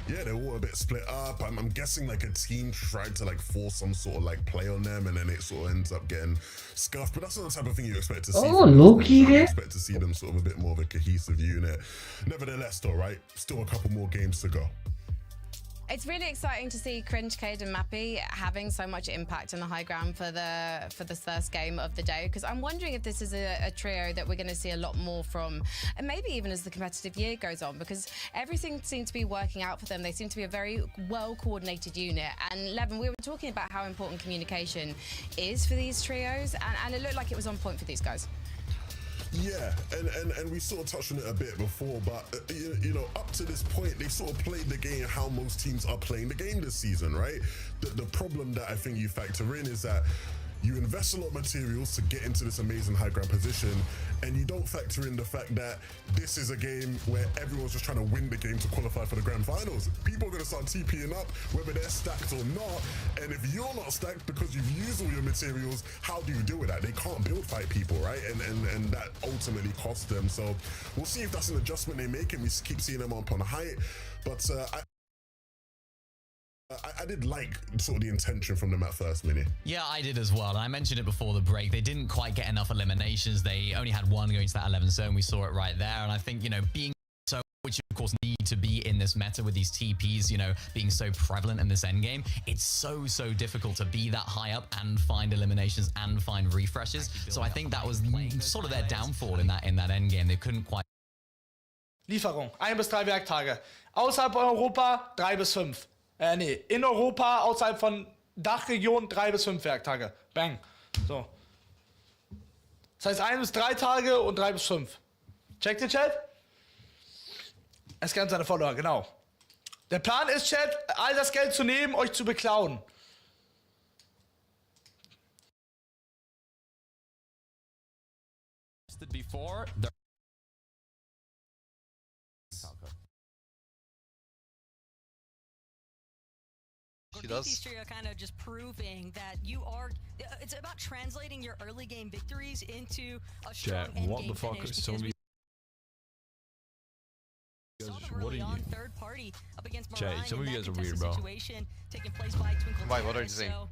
yeah, they're all a bit split up. I'm guessing like a team tried to like force some sort of like play on them, and then it sort of ends up getting scuffed. But that's not the type of thing you expect to see. Oh, low-key You there. expect to see them sort of a bit more of a cohesive unit. Nevertheless, though, right? Still a couple more games to go. It's really exciting to see Cringe, Cade and Mappy having so much impact on the high ground for this first game of the day, because I'm wondering if this is a trio that we're going to see a lot more from, and maybe even as the competitive year goes on, because everything seems to be working out for them. They seem to be a very well-coordinated unit. And Levin, we were talking about how important communication is for these trios, and it looked like it was on point for these guys. Yeah, and we sort of touched on it a bit before, but you know, up to this point, they sort of played the game how most teams are playing the game this season, right? The problem that I think you factor in is that you invest a lot of materials to get into this amazing high ground position, and you don't factor in the fact that this is a game where everyone's just trying to win the game to qualify for the grand finals. People are going to start TPing up, whether they're stacked or not, and if you're not stacked because you've used all your materials, how do you deal with that? They can't build fight people, right? And that ultimately costs them. So we'll see if that's an adjustment they make, and we keep seeing them up on height. But I did like sort of the intention from them at first, Mini. Yeah, I did as well. And I mentioned it before the break. They didn't quite get enough eliminations. They only had one going to that 11 zone. We saw it right there. And I think, you know, being so, which of course need to be in this meta with these TPs, you know, being so prevalent in this end game, it's so difficult to be that high up and find eliminations and find refreshes. So I think that was sort of their downfall in that end game. They couldn't quite. Lieferung, 1 bis 3 Werktage. Außerhalb Europa 3 bis 5. Nee, in Europa, außerhalb von Dachregion 3 bis 5 Werktage. Bang. So. Das heißt 1 bis 3 Tage und 3 bis 5. Checkt ihr, Chat? Er scannt seine Follower, genau. Der Plan ist, Chat, all das Geld zu nehmen, euch zu beklauen. Before, She does. Trio kind of just proving that you are. It's about translating your early game victories into a strong end what game the fuck finish. is so many? What are you? Third party up against Jay, Mariah some of in you guys that are weird, bro. situation taking place by Twinkle. Why? What are you saying? So,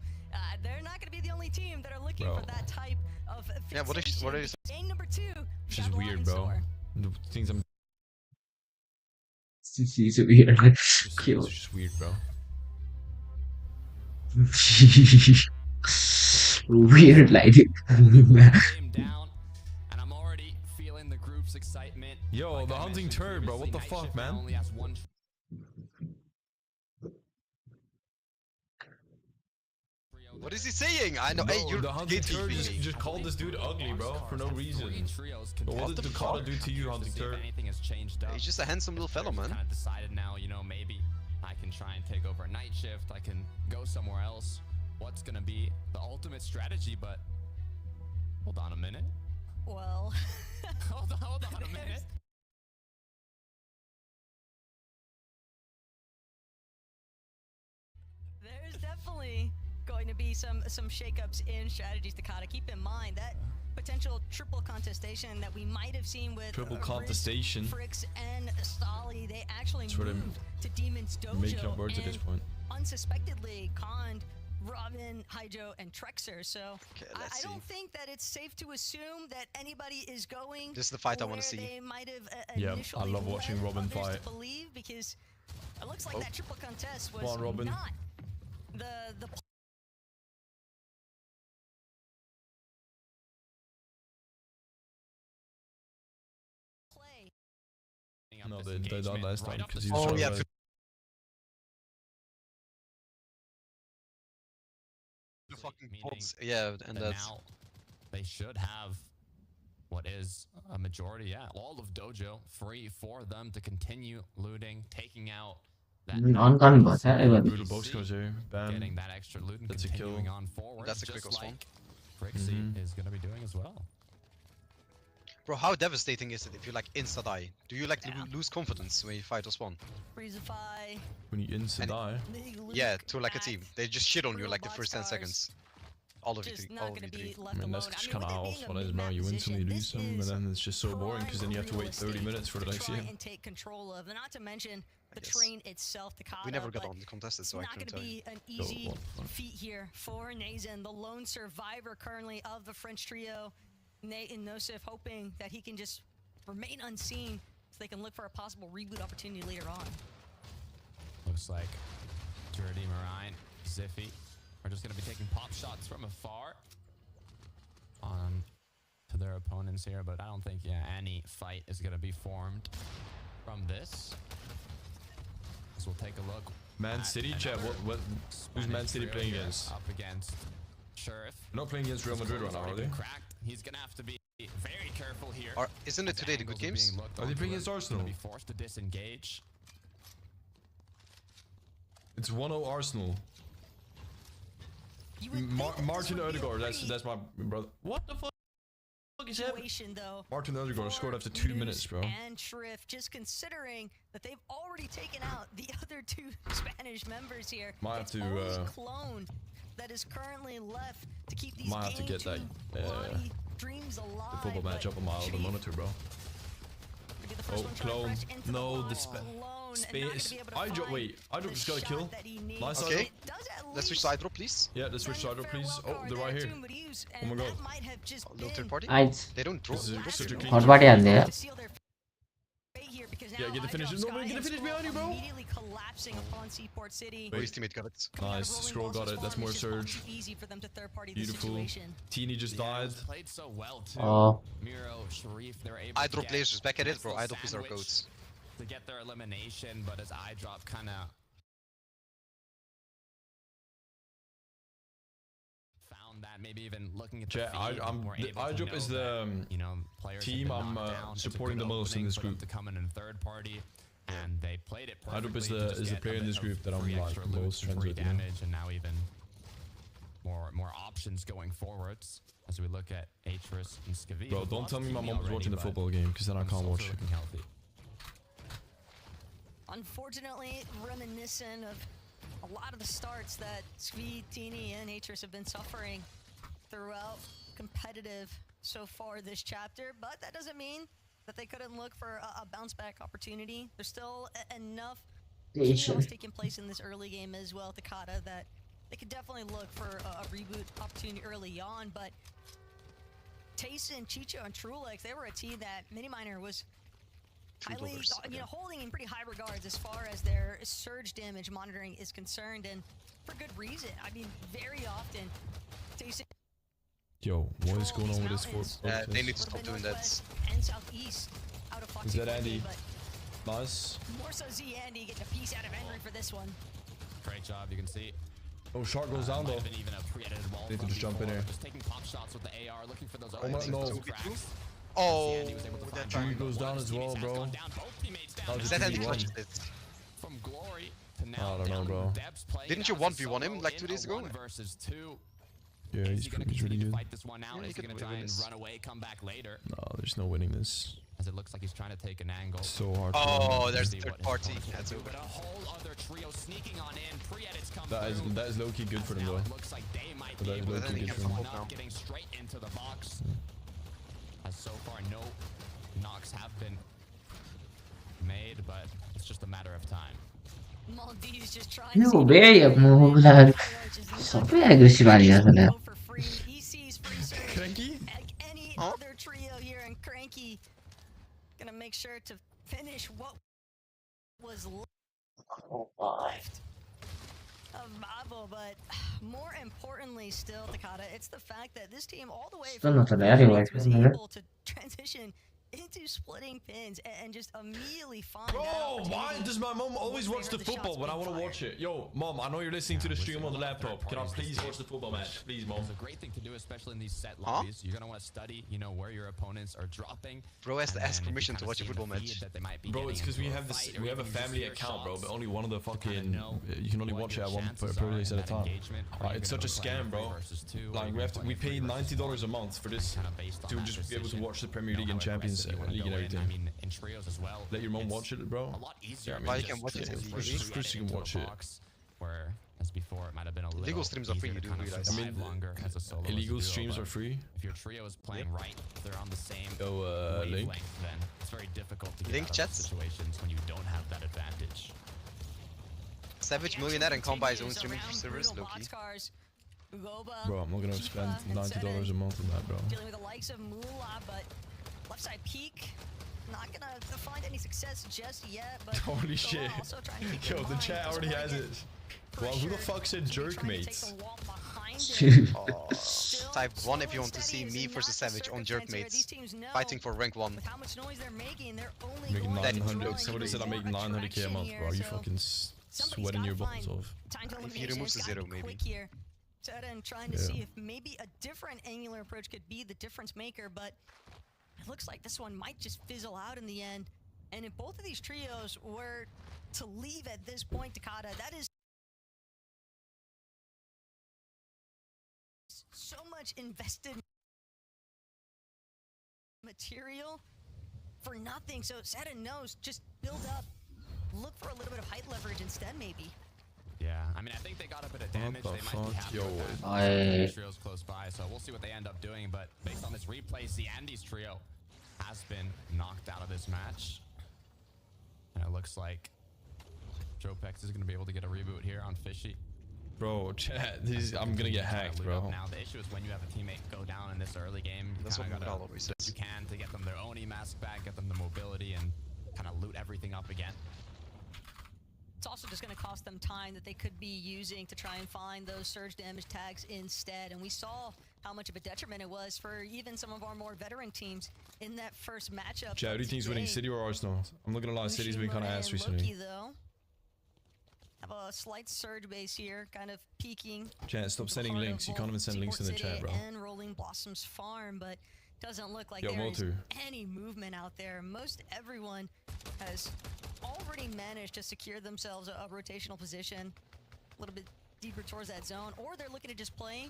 they're not going to be the only team that are looking Bro. for that type of. Yeah, what are you saying? Game number 2. She's weird, bro. The things I'm. She's weird. Cute. It's just weird, bro. Weird like down, and I'm already feeling the group's excitement. Yo, the hunting turd, bro. What the fuck, man? What is he saying? I know. No, Hey, you're the hunting turd gatekeeping. just called this dude ugly, bro, for no reason. But what did Dakota do to you, hunting turd? He's just a handsome little fellow, man. Kind of decided now, you know, maybe I can try and take over a night shift. I can go somewhere else. What's gonna be the ultimate strategy? But hold on a minute. Well, hold on a minute. there's definitely going to be some shakeups in strategies to kind of keep in mind that potential triple contestation that we might have seen with Triple contestation. Fricks and Stolly. They actually That's what I'm moved to Demon's Dojo making up words at this point. unsuspectedly conned Robin, Hydro, and Trexer. So Okay, I don't think that it's safe to assume that anybody is going. This is the fight I want where to see. They might have Yeah, I initially love watching led Robin others fight. to believe, because it looks like that triple contest was Come on, Robin. not the play. No, they died last time because he Oh, was trying yeah. to. The fucking bolts. Yeah, and that's. Now they should have what is a majority, all of Dojo free for them to continue looting, taking out that on boss Brutal box goes here. Bam. getting that extra loot and That's a continuing kill. on forward. That's a just quick respawn. like Frixie is going to be doing as well. Bro, how devastating is it if you like insta die? Do you like lose confidence when you fight or spawn? Freezify. When you insta die. Yeah, to like a team. They just shit on you like the first 10 seconds. All of you Just three. not All of gonna you be three. left I mean, that's alone. just I mean, kind of with how it being a what it is, mid-map bro. You instantly position, lose them, and this then it's just so boring because then you have to prime wait 30 real minutes for the estate next to try game. and take control of, and not to mention the guess. train itself, Takada. We never got but on the contested, it's so I not couldn't going to tell you. be an easy feat here for Nazen, the lone survivor currently of the French trio. Nate and Nosif hoping that he can just remain unseen so they can look for a possible reboot opportunity later on. Looks like Dirty, Marine, Ziffy are just going to be taking pop shots from afar on to their opponents here, but I don't think any fight is going to be formed from this. So we'll take a look. Man City, chat. Who's Man City playing against? Up against Sheriff. Not playing against Real Madrid right now, are they? Cracked. He's going to have to be very careful here. Isn't it today the good games? Are they playing against Arsenal? Be forced to disengage. It's 1-0 Arsenal. Martin Odegaard, that's my brother. What the fuck is Situation, though, Martin Odegaard scored after 2 minutes, bro. And Shrift, just considering that they've already taken out the other two Spanish members here. Might have it's to, only Clone that is currently left to keep these Might have to get that dreams alive. the football match up on my other monitor, bro. Oh, Clone. No, the space. Wait, Idrop just got a kill. Nice. Okay. Let's switch to Idrop, please. Yeah, let's switch to Idrop, please. Oh, they're right here. Oh my god. No third party? Nice. They don't draw. This is such a clean Hot body on there. Yeah, get the finish. No, get the finish behind you, bro. Immediately collapsing upon Seaport City. Oh, his teammate got it. Nice. Scroll got it. That's more surge. Easy for them to third party Beautiful. Teeny just died. Played so well too. Oh. Miro, Sharif, they're able to Idrop get players just back at it, bro. nice Idrop is our sandwich goats. to get their elimination, but as Idrop kind of found that, maybe even looking at the Chat, feed, we're able to Idrop know is that, the you know, players have team been I'm knocked down. It's a supporting good the most in opening this for them group. to come in third party, and they played it perfectly. Idrop is to the just get player a in this bit of group that I'm free like extra loot, most some friends free with, you know? damage, and now even more options going forwards as we look at Atris and Scavi. Bro, don't tell me my mom was watching the football game, because then I can't watch. Looking healthy. Unfortunately, reminiscent of a lot of the starts that Svi, Tini, and Atris have been suffering throughout competitive so far this chapter, but that doesn't mean that they couldn't look for a bounce back opportunity. There's still enough chaos taking place in this early game as well, Takada, that they could definitely look for a reboot opportunity early on, but Tayson, Chicho, and Trulex, they were a team that Miniminer was highly, holding in pretty high regards as far as their surge damage monitoring is concerned, and for good reason. I mean, very often, Tayson. Yo, what is going on with this fort? They need to stop doing that. And southeast out of Foxy Is that Andy? but Nice. more so Z Andy getting a piece out of Henry for this one. Great job, you can see. Oh, Shark goes down though. Even a pre-edited wall Need to from just jump in before, here. Just taking pop shots with the AR, looking for those Oh my, no. cracks. Oh, Andy was able to find that G goes down as well, bro. Is that Andy 2v1. clutches it? From glory to now I don't know, down bro. Debs playing Didn't you as a 1v1 him solo like in 2 days a ago? 1 versus 2. Yeah, Is he's he gonna really continue to good. fight this one out? Yeah, Is he he gonna could try win and this. run away, come back later? No, there's no winning this. As it looks like he's trying to take an angle. So hard. Oh, to there's See the what third his party. opponent's gonna That's do, over. but a whole other trio sneaking on in. Pre-edits come that through. is low-key good for them Now though. it looks like they might But be that is able to low-key get good for someone them. up, getting straight into the box. As so far, no knocks have been made, but it's just a matter of time. Maldives just trying Yo, to be yapma. Super agresif ya. go for free. He sees free surge Cranky? like any other trio here, and Cranky gonna make sure to finish what was Oh my. of Mavo, but more importantly still, Takada, it's the fact that this team all the way Still from not an the area beginning was like that. able to transition into splitting pins and just immediately find Bro, that why opportunity. does my mom always Where watch the the football shots when I being want to watch it? Yo, mom, I know you're listening to the stream on the laptop. Can I please watch the football match? Please, mom. It's a great thing to do, especially in these set lobbies. You're gonna want to study, you know, where your opponents are dropping. Bro has to and ask then if you permission to kinda watch a see in football the feed match. that they might be Bro, it's getting because we into have fight this, or we have a even just family their account, bro. shots But only one of the to kinda fucking, know you can only what watch it your at one chances per are race in at a that time. engagement. Are you It's gonna such a go playing scam, bro. 3 versus 2, or Like you we have to, gonna we play pay 3 versus $90 a 1? month for this Kinda based on to that just be able to decision. watch the Premier You know League and how Champions aggressive you wanna League and go in. everything. I mean, in trios as well. Let your mom it's watch it, bro. a lot easier. Yeah, I to mean, you just can watch it get in the TV. first Of course you can into a watch it. box where as before it might have been a little Illegal streams are free, easier you to do kind of realize. survive I mean, longer as a solo. as a Illegal duo, streams but are free. If your trio is playing right, if they're on the same Go link. wavelength, then it's very difficult to get Link out of chats. those situations when you don't have that advantage. Savage millionaire and can't buy his own streaming servers, Loki. Bro, I'm not gonna spend $90 a month on that, bro. Dealing with the likes of Moolah, but left side peek. Not gonna find any success just yet, but Holy shit. also trying to keep Yo, in the mind, chat doesn't already wanna has get it. Well, who the pressured. fuck said He's jerk trying to take mates? the wall behind him. Oh, type 1 if you want to see me versus Savage on jerk mates. Fighting for rank 1. With how much noise they're making, they're only Making going to 900. draw Somebody even said I'm more making 900k a month, bro. attraction You here, fucking so sweating somebody's your gotta balls find off. time to If he elimination. removes It's the gotta zero, be quick maybe. here. Teda and trying to Yeah. see if maybe a different angular approach could be the difference maker, but it looks like this one might just fizzle out in the end. And if both of these trios were to leave at this point, Takada, that is so much invested material for nothing. So Zeta knows, just build up, look for a little bit of height leverage instead, maybe. Yeah, I mean, I think they got a bit of damage. the They might be fuck? happy Yo, with that. I- Trio's close by, so we'll see what they end up doing. But based on this replay, Andy's trio has been knocked out of this match. And it looks like Jopex is going to be able to get a reboot here on Fishy. Bro, chat, I'm gonna get hacked, bro. Now, the issue is when you have a teammate go down in this early game, you That's what kinda Montreal gotta always do what says. you can to get them their own mask back, get them the mobility, and kind of loot everything up again. It's also just going to cost them time that they could be using to try and find those surge damage tags instead. And we saw how much of a detriment it was for even some of our more veteran teams in that first matchup. Chat, who do you think's winning, City or Arsenal? I'm not gonna lie, City's been kind of ass recently. Though, have a slight surge base here, kind of peaking. Chat, stop into sending heart of links. You both can't even send links in the Seaport chat, bro. City and Rolling Blossoms Farm, but doesn't look like Yo, there is Motu. any movement out there. Most everyone has already managed to secure themselves a rotational position a little bit deeper towards that zone, or they're looking to just play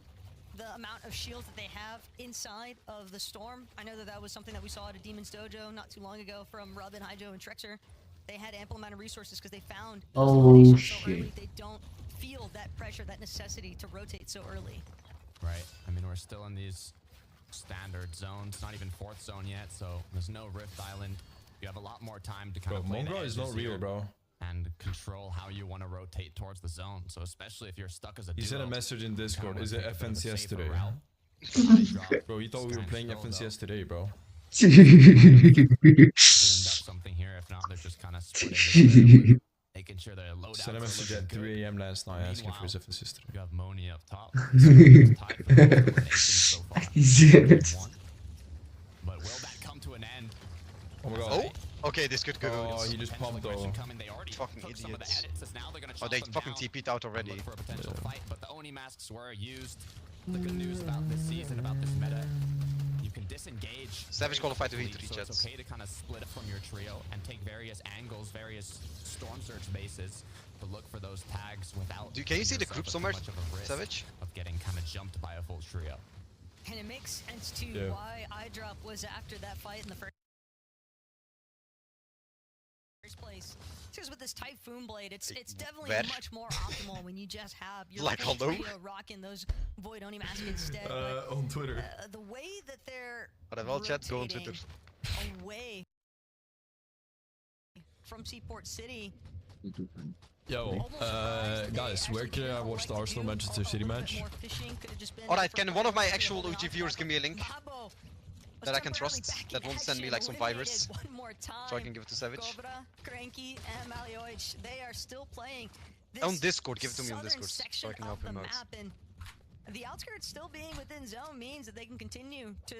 the amount of shields that they have inside of the storm. I know that that was something that we saw at a Demon's Dojo not too long ago from Robin, Hydro, and Trexer. They had ample amount of resources because they found those Oh, eliminations so shit. early. They don't feel that pressure, that necessity to rotate so early. Right. I mean, we're still in these standard zones, not even fourth zone yet, so there's no Rift Island. You have a lot more time to kind Bro, of play the Mongra is not edges real, here bro. and control how you want to rotate towards the zone. So especially if you're stuck as a He sent a duo, message in you kinda Discord. wanna Is it take a bit of a FNCS safer today? route. Bro, he thought we were playing FNCS today, bro. Cleaned up something here. If not, they're just kind of splitting, making sure their loadouts Sent a are message looking at good. 3 AM last night asking for his Meanwhile, FNCS today. You have Moni up top. So it's tied for the most eliminations so far. Yes. One. But will that come to an end? Oh my god. Oh, okay, this could go. Oh, he just pumped though. They already Fucking took some of the idiots. edits, as now they're gonna Oh, chop they them fucking down TP'd out and already. look for a potential fight, but the Oni masks were used. The good news about this season, about this meta, you can disengage. Savage very qualified to quickly, hit so jets. it's okay to kind of split up from your trio and take various angles, various storm surge bases to look for those tags without. Can you see the putting group yourself at somewhere, too much of a risk Savage? of getting kind of jumped by a full trio. And it makes sense to Yeah. why iDrop was after that fight in the first place. Because with this Typhoon Blade, it's definitely Where? much more optimal when you just have your Like, full hello? trio rocking those Void Oni masks instead. But, On Twitter. the way that they're Whatever, chat, go on rotating Twitter. away from Seaport City. Yo, guys, where can I watch the Arsenal Manchester City match? Alright, can one of my actual OG viewers give me a link that I can trust? That won't send me like some virus, so I can give it to Savage? Cobra, Cranky, and Malioich, they are still playing this On Discord, give it to me on southern Discord, so section I can of help the him out. map, and the outskirts still being within zone means that they can continue to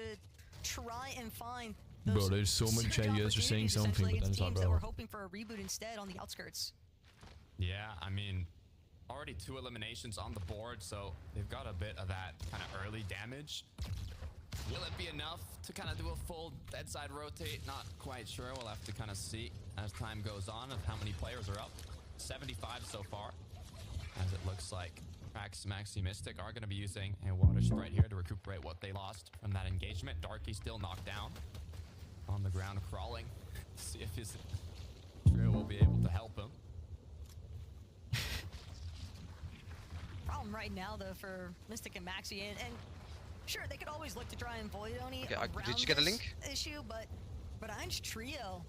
try and find Bro, those there's so much surge chat. You guys are saying opportunities, something, essentially, but then against it's not, teams that were bro. hoping for a reboot instead on the outskirts. Yeah, I mean, already 2 eliminations on the board, so they've got a bit of that kind of early damage. Will it be enough to kind of do a full deadside rotate? Not quite sure. We'll have to kind of see as time goes on of how many players are up. 75 so far, as it looks like Prax, Maxi, Mystic are going to be using a water sprite here to recuperate what they lost from that engagement. Darky still knocked down on the ground, crawling. See if his trio will be able to help him. Problem right now, though, for Mystic and Maxi, and sure, they could always look to try and void Oni around did you get a this link? issue, but Ein's trio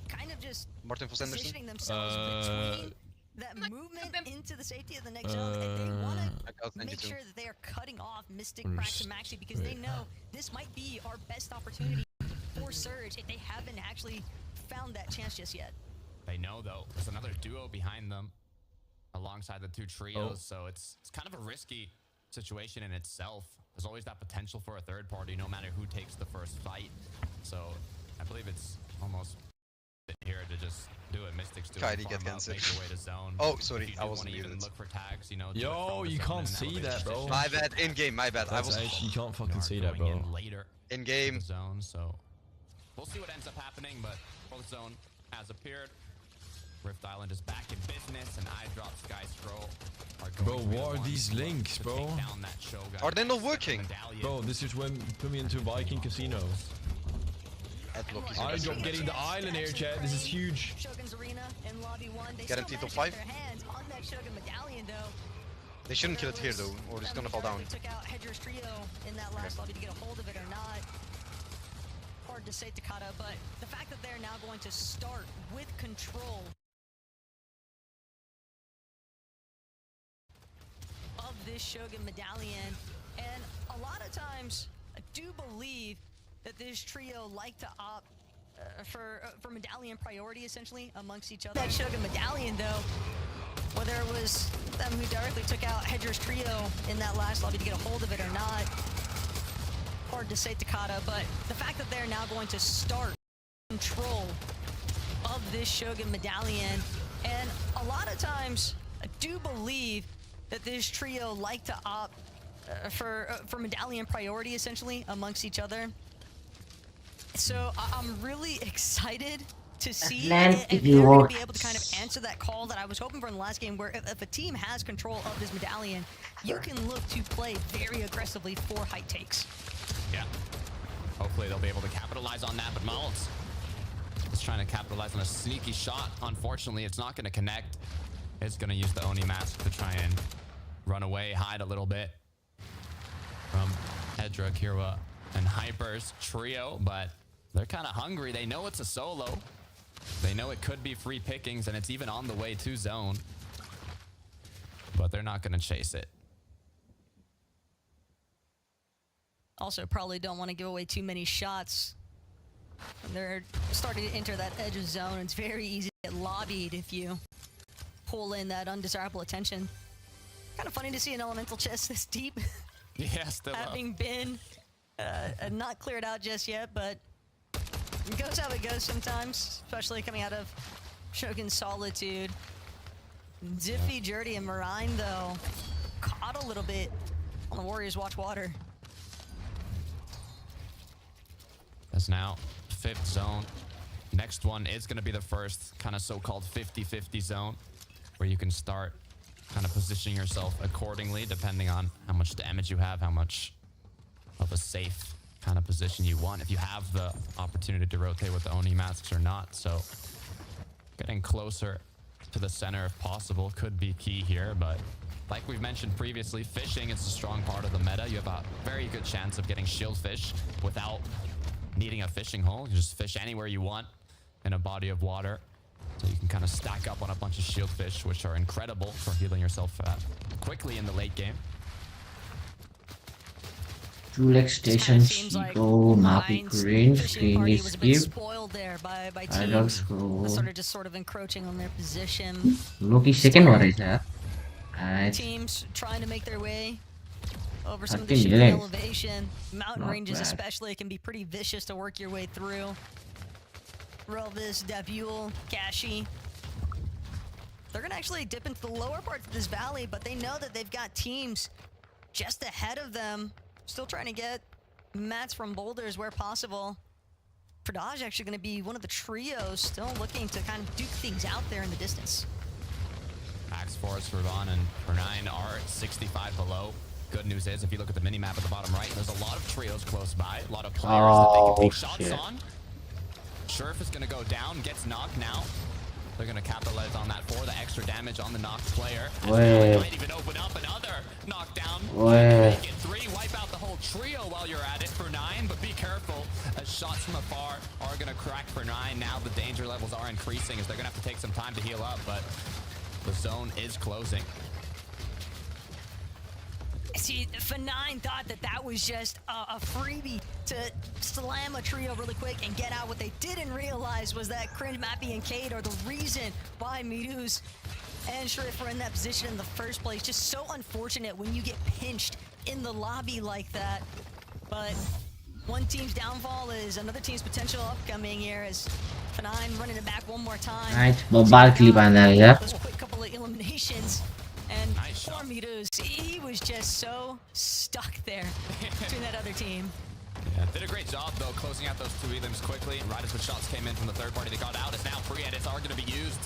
kind of just Martin Foss positioning themselves between that movement into the safety of the next zone, and they want to make sure that they are cutting off Mystic, Brax, and Maxi, because they know this might be our best opportunity for Surge if they haven't actually found that chance just yet. They know, though, there's another duo behind them alongside the two trios, so it's kind of a risky situation in itself. There's always that potential for a third party, no matter who takes the first fight. So I believe it's almost here to just do it. Mystics do it. Get cancelled. Make your way to zone. Oh, sorry, I wasn't wasn't even muted. look for tags, you know. Yo, you can't see that, bro. My bad. In game, my bad. That's you can't fucking see that, bro. Later in game zone, so we'll see what ends up happening. But both zone has appeared. Rift Island is back in business, and iDrop Sky Scroll are going. Bro, what are these links, bro? Are they not working? Bro, this is when put me into Viking Casino. iDrop getting the island here, chat. This is huge. Guaranteed top 5. They shouldn't kill it here though, or it's gonna fall down. Took out Hedger's trio in that last lobby to get a hold of it or not. Hard to say, Takata, but the fact that they're now going to start with control of this Shogun medallion, and a lot of times I do believe that this trio like to opt for medallion priority essentially amongst each other. That Shogun medallion though, whether it was them who directly took out Hedger's trio in that last lobby to get a hold of it or not, hard to say, Takata, but the fact that they're now going to start control of this Shogun medallion, and a lot of times I do believe that this trio like to opt for medallion priority essentially amongst each other. So I'm really excited to see if they're going to be able to kind of answer that call that I was hoping for in the last game, where if a team has control of this medallion, you can look to play very aggressively for height takes. Yeah. Hopefully they'll be able to capitalize on that, but Maltz is trying to capitalize on a sneaky shot. Unfortunately, it's not going to connect. It's going to use the Oni mask to try and run away, hide a little bit from Hedra, Kira, and Hyper's trio, but they're kind of hungry. They know it's a solo. They know it could be free pickings, and it's even on the way to zone, but they're not going to chase it. Also, probably don't want to give away too many shots. They're starting to enter that edge of zone. It's very easy to get lobbied if you pull in that undesirable attention. Kind of funny to see an elemental chest this deep. Yeah, still having been not cleared out just yet, but it goes how it goes sometimes, especially coming out of Shogun Solitude. Ziffy, Jerdy, and Marine, though, caught a little bit on the Warriors Watch Water. That's now 5th zone. Next one is going to be the first kind of so-called 50-50 zone, where you can start kind of positioning yourself accordingly, depending on how much damage you have, how much of a safe kind of position you want, if you have the opportunity to rotate with the Oni masks or not. So getting closer to the center if possible could be key here, but like we've mentioned previously, fishing is a strong part of the meta. You have a very good chance of getting shield fish without needing a fishing hole. You just fish anywhere you want in a body of water. So you can kind of stack up on a bunch of shield fish, which are incredible for healing yourself quickly in the late game. Two station go Mappy green screen is skip. I don't scroll. Sort of encroaching on their position. Loki second one is that. Teams trying to make their way over some of the shipping elevation. Mountain ranges especially can be pretty vicious to work your way through. Relvis, Davul, Kashi. They're gonna actually dip into the lower parts of this valley, but they know that they've got teams just ahead of them. Still trying to get mats from boulders where possible. Pradaj actually going to be one of the trios still looking to kind of duke things out there in the distance. Axe Forest, Ravon, and Bernine are 65 below. Good news is, if you look at the mini-map at the bottom right, there's a lot of trios close by. A lot of players that they can take shots on. Sheriff is going to go down, gets knocked now. They're going to capitalize on that for the extra damage on the knocked player. Wait. Might even open up another knockdown. Wait. Get 3, wipe out the whole trio while you're at it for 9, but be careful as shots from afar are going to crack for 9. Now the danger levels are increasing as they're going to have to take some time to heal up, but the zone is closing. See, F9 thought that that was just a freebie to slam a trio really quick and get out. What they didn't realize was that Cringe, Mappy, and Cade are the reason why Miruz and Shrift were in that position in the first place. Just so unfortunate when you get pinched in the lobby like that. But one team's downfall is another team's potential upcoming here as F9 running it back one more time. Right, mobile clip anda ya. Those quick couple of eliminations. And Nice poor shot. Miruz, he was just so stuck there between that other team. Yeah, did a great job, though, closing out those 2 elims quickly. Right as the shots came in from the third party, they got out. It's now free edits are going to be used.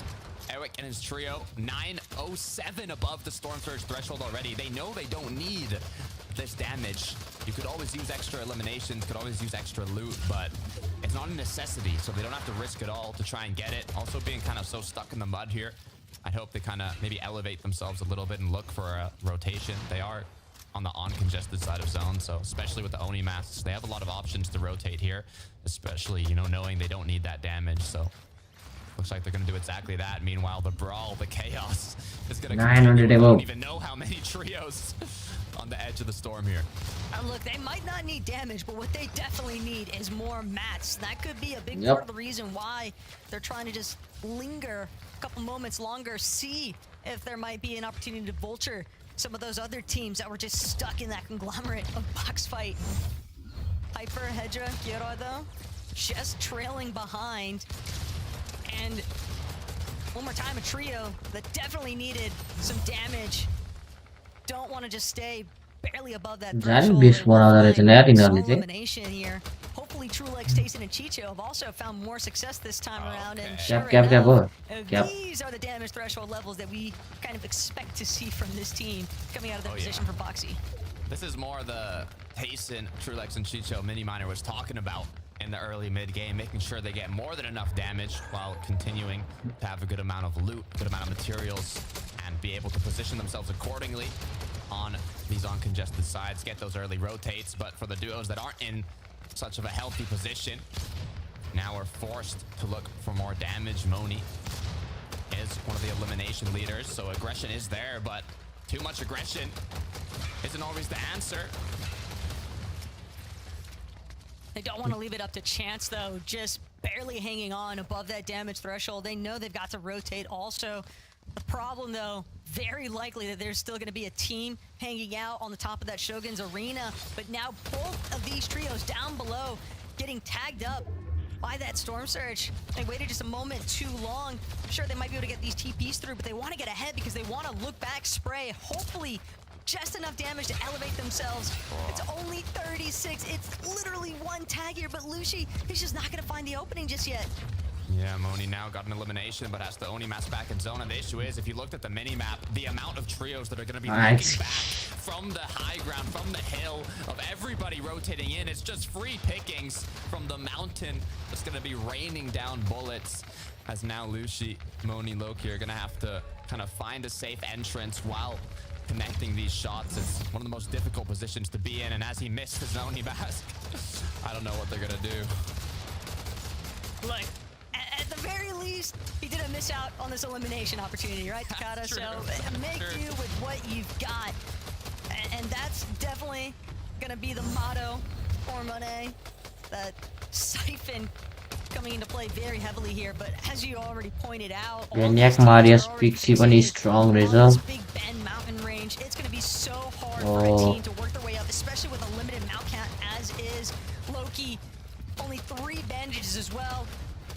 Eric and his trio, 907 above the Storm Surge threshold already. They know they don't need this damage. You could always use extra eliminations, could always use extra loot, but it's not a necessity, so they don't have to risk it all to try and get it. Also being kind of so stuck in the mud here, I hope they kind of maybe elevate themselves a little bit and look for a rotation. They are on the uncongested side of zone, so especially with the Oni masks, they have a lot of options to rotate here, especially, you know, knowing they don't need that damage. So looks like they're going to do exactly that. Meanwhile, the brawl, the chaos is going to 900 I don't above. even know how many trios on the edge of the storm here. Look, they might not need damage, but what they definitely need is more mats. That could be a big Yep. part of the reason why they're trying to just linger a couple moments longer, see if there might be an opportunity to vulture some of those other teams that were just stuck in that conglomerate of box fight. Hyper, Hedra, Gyora, though, just trailing behind. And one more time, a trio that definitely needed some damage. Don't want to just stay barely above that Jadi bis semua dari sendiri tinggal di sini. elimination here. Hopefully True Legs, Tayson, and Chicho have also found more success this time around. And sure Cap, enough, Cap. these are the damage threshold levels that we kind of expect to see from this team coming out of their Oh, position yeah. for Boxy. This is more the Tayson, Trulex, and Chicho Mini Miner was talking about in the early mid game, making sure they get more than enough damage while continuing to have a good amount of loot, good amount of materials, and be able to position themselves accordingly on these uncongested sides, get those early rotates. But for the duos that aren't in such of a healthy position, now are forced to look for more damage. Moni is one of the elimination leaders, so aggression is there, but too much aggression isn't always the answer. They don't want to leave it up to chance, though. Just barely hanging on above that damage threshold. They know they've got to rotate also. The problem, though, very likely that there's still going to be a team hanging out on the top of that Shogun's arena. But now both of these trios down below getting tagged up by that Storm Surge. They waited just a moment too long. Sure, they might be able to get these TPs through, but they want to get ahead because they want to look back, spray, hopefully just enough damage to elevate themselves. It's only 36. It's literally one tag here, but Lucy, he's just not going to find the opening just yet. Yeah, Moni now got an elimination, but has the Oni mask back in zone. And the issue is, if you looked at the mini-map, the amount of trios that are going to be looking back from the high ground, from the hill, of everybody rotating in, it's just free pickings from the mountain that's going to be raining down bullets. As now Lucy, Moni, Loki are going to have to kind of find a safe entrance while connecting these shots. It's one of the most difficult positions to be in, and as he missed his Oni mask, I don't know what they're going to do. Look, at the very least, he didn't miss out on this elimination opportunity, right, Takada? So make do with what you've got. And that's definitely going to be the motto for Monet. That Siphon coming into play very heavily here. But as you already pointed out, Banyak Marius Pixie pun is strong result. Big Bend mountain range, it's going to be so hard for a team to work their way up, especially with a limited mount count as is. Loki, only 3 bandages as well.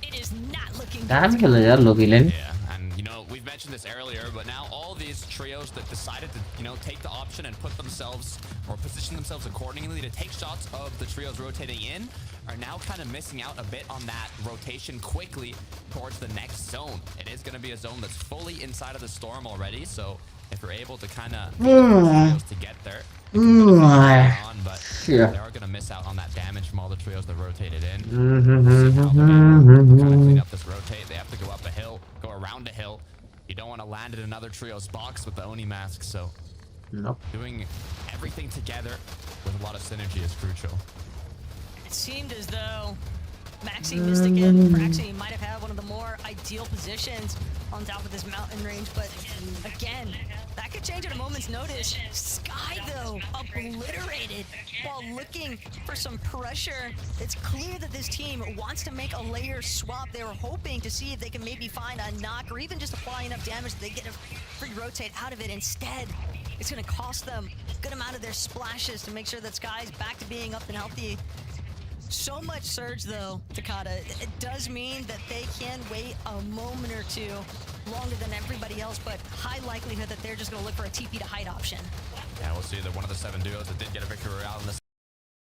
It is not looking Dami kalau ya Loki Lane. Yeah, and you know, we've mentioned this earlier, but now all these trios that decided to, you know, take the option and put themselves or position themselves accordingly to take shots of the trios rotating in are now kind of missing out a bit on that rotation quickly towards the next zone. It is going to be a zone that's fully inside of the storm already, so if we're able to kind of to get there, but they are going to miss out on that damage from all the trios that rotated in. See how they're able to kind of clean up this rotate. They have to go up a hill, go around a hill. You don't want to land in another trio's box with the Oni mask, so doing everything together with a lot of synergy is crucial. It seemed as though Maxi, Mystic, and Praxi might have had one of the more ideal positions on top of this mountain range, but again, that could change at a moment's notice. Sky, though, obliterated while looking for some pressure. It's clear that this team wants to make a layer swap. They were hoping to see if they can maybe find a knock or even just apply enough damage that they get a free rotate out of it. Instead, it's going to cost them a good amount of their splashes to make sure that Sky's back to being up and healthy. So much surge, though, Takata. It does mean that they can wait a moment or two longer than everybody else, but high likelihood that they're just going to look for a TP to hide option. Yeah, we'll see that one of the 7 duos that did get a victory out in this